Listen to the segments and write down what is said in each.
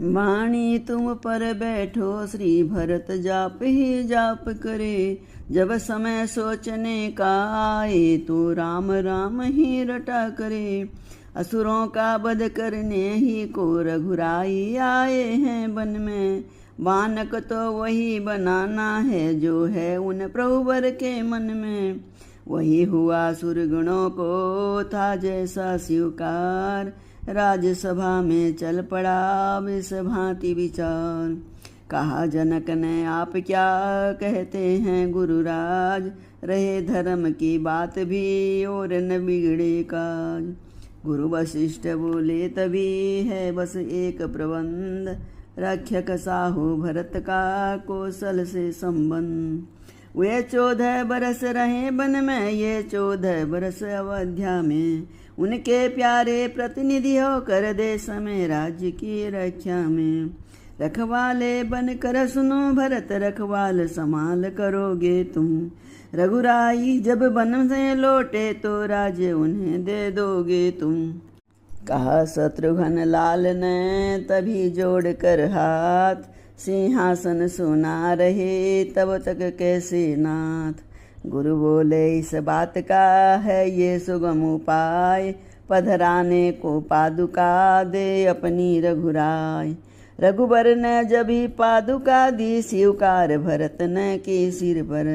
वाणी तुम पर बैठो श्री भरत जाप ही जाप करे। जब समय सोचने का आए तो राम राम ही रटा करे। असुरों का वध करने ही को रघुराई आए हैं वन में। बानक तो वही बनाना है जो है उन प्रभुवर के मन में। वही हुआ सुरगुणों को था जैसा स्वीकार। राजसभा में चल पड़ा इस भांति विचार। कहा जनक ने आप क्या कहते हैं गुरुराज। रहे धर्म की बात भी और न बिगड़े काज। गुरु वशिष्ठ बोले तभी है बस एक प्रबंध। रक्षक साहू भरत का कौशल से संबंध। वे 14 बरस रहे वन में ये 14 बरस अयोध्या में। उनके प्यारे प्रतिनिधि होकर देश में राज्य की रक्षा में। रखवाले बनकर सुनो भरत रखवाल संभाल करोगे तुम। रघुराई जब वन से लौटे तो राज्य उन्हें दे दोगे तुम। कहा शत्रुघ्न लाल ने तभी जोड़ कर हाथ। सिंहासन सुना रहे तब तक कैसे नाथ। गुरु बोले इस बात का है ये सुगम उपाय। पधराने को पादुका दे अपनी रघुराय। रघुबर ने जब ही पादुका दी स्वीकार भरत ने की सिर पर।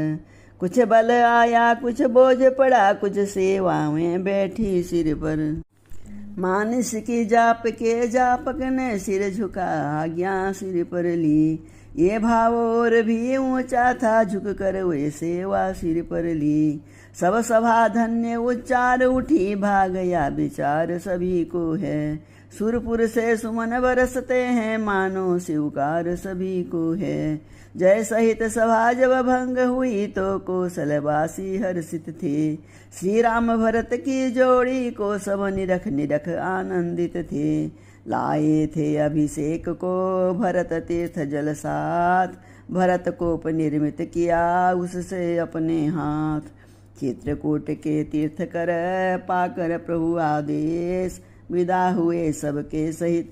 कुछ बल आया कुछ बोझ पड़ा कुछ सेवा में बैठी सिर पर। मानस की जाप के जापक ने सिर झुका आज्ञा सिर पर ली। ये भाव और भी ऊंचा था झुक कर वे सेवा सिर पर ली। सब सभा धन्य उच्चार उठी भाग या विचार सभी को है। सुरपुर से सुमन बरसते हैं मानो स्वीकार सभी को है। जय सहित सभा जब भंग हुई तो कौशलवासी हर्षित थे। श्री राम भरत की जोड़ी को सब निरख निरख आनंदित थे। लाए थे अभिषेक को भरत तीर्थ जल साथ। भरत कोप निर्मित किया उससे अपने हाथ। चित्रकूट के तीर्थ कर पाकर प्रभु आदेश। विदा हुए सबके सहित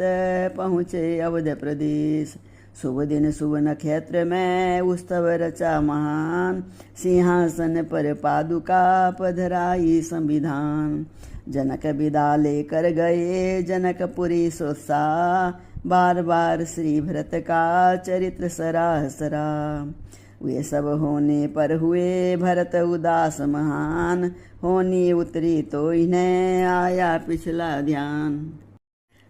पहुँचे अवध प्रदेश। शुभ दिन शुभ नक्षत्र में उत्सव रचा महान। सिंहासन पर पादुका पधराई संविधान। जनक विदा लेकर गए जनकपुरी सोत्साह। बार बार श्री भरत का चरित्र सराह सराह। वे सब होने पर हुए भरत उदास महान। होनी उतरी तो इन्हें आया पिछला ध्यान।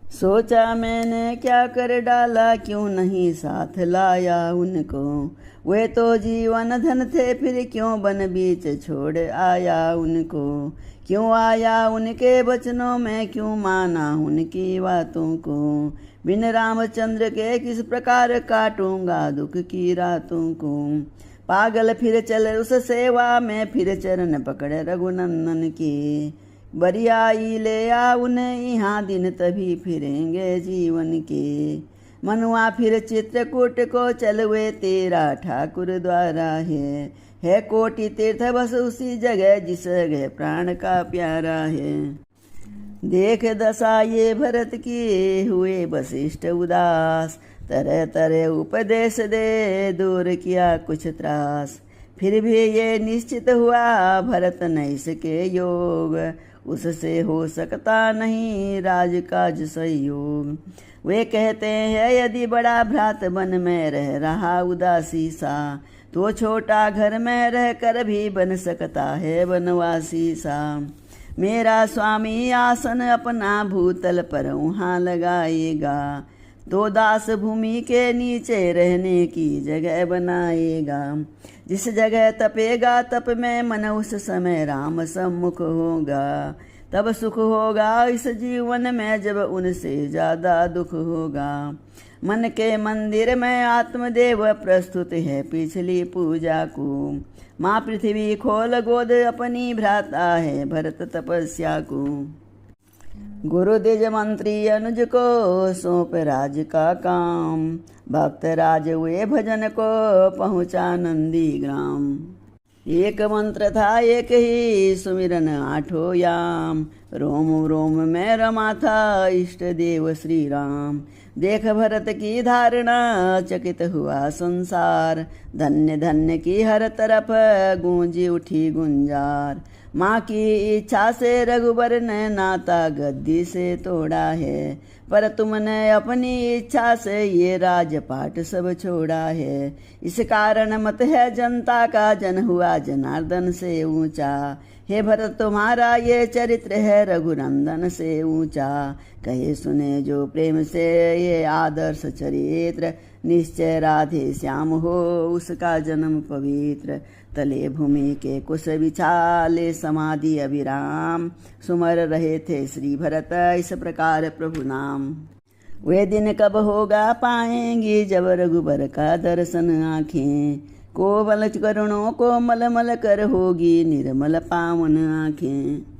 सोचा मैंने क्या कर डाला क्यों नहीं साथ लाया उनको। वे तो जीवन धन थे फिर क्यों बन बीच छोड़ आया उनको। क्यों आया उनके वचनों में क्यों माना उनकी बातों को। बिन रामचंद्र के किस प्रकार काटूंगा दुख की रातों को। पागल फिर चल उस सेवा में फिर चरण पकड़ रघुनंदन के। बरियाई ले आ उन्हें यहाँ दिन तभी फिरेंगे जीवन के। मनुआ फिर चित्रकूट को चलवे तेरा ठाकुर द्वारा है कोटि तीर्थ बस उसी जगह जिस जगह प्राण का प्यारा है। देख दशा ये भरत की हुए वशिष्ठ उदास। तरह तरह उपदेश दे दूर किया कुछ त्रास। फिर भी ये निश्चित हुआ भरत न इसके योग। उससे हो सकता नहीं राजकाज सहयोग। वे कहते हैं यदि बड़ा भ्रात वन में रह रहा उदासी सा। तो छोटा घर में रह कर भी बन सकता है वनवासी सा। मेरा स्वामी आसन अपना भूतल पर वहाँ लगाएगा। तो दास भूमि के नीचे रहने की जगह बनाएगा। जिस जगह तपेगा तप में मन उस समय राम सम्मुख होगा। तब सुख होगा इस जीवन में जब उनसे ज्यादा दुख होगा। मन के मंदिर में आत्मदेव प्रस्तुत है पिछली पूजा को। माँ पृथ्वी खोल गोद अपनी भ्राता है भरत तपस्या को। गुरु द्विज मंत्री अनुज को सौंप राज का काम। भक्त राज हुए भजन को पहुँचा नंदी ग्राम। एक मंत्र था एक ही सुमिरन आठों याम, रोम रोम में रमा था इष्ट देव श्री राम। देख भरत की धारणा चकित हुआ संसार, धन्य धन्य की हर तरफ गूंजी उठी गुंजार। माँ की इच्छा से रघुबर ने नाता गद्दी से तोड़ा है, पर तुमने अपनी इच्छा से ये राजपाट सब छोड़ा है। इस कारण मत है जनता का जन हुआ जनार्दन से ऊंचा, हे भरत तुम्हारा ये चरित्र है रघुनंदन से ऊंचा। कहे सुने जो प्रेम से ये आदर्श चरित्र, निश्चय राधे श्याम हो उसका जन्म पवित्र। तले भूमि के कुश विचाले समाधि अभिराम, सुमर रहे थे श्री भरत इस प्रकार प्रभु नाम। वे दिन कब होगा पाएंगी जब रघुबर का दर्शन आँखें, कोमल करुणों को मलमल कर होगी निर्मल पावन आँखें।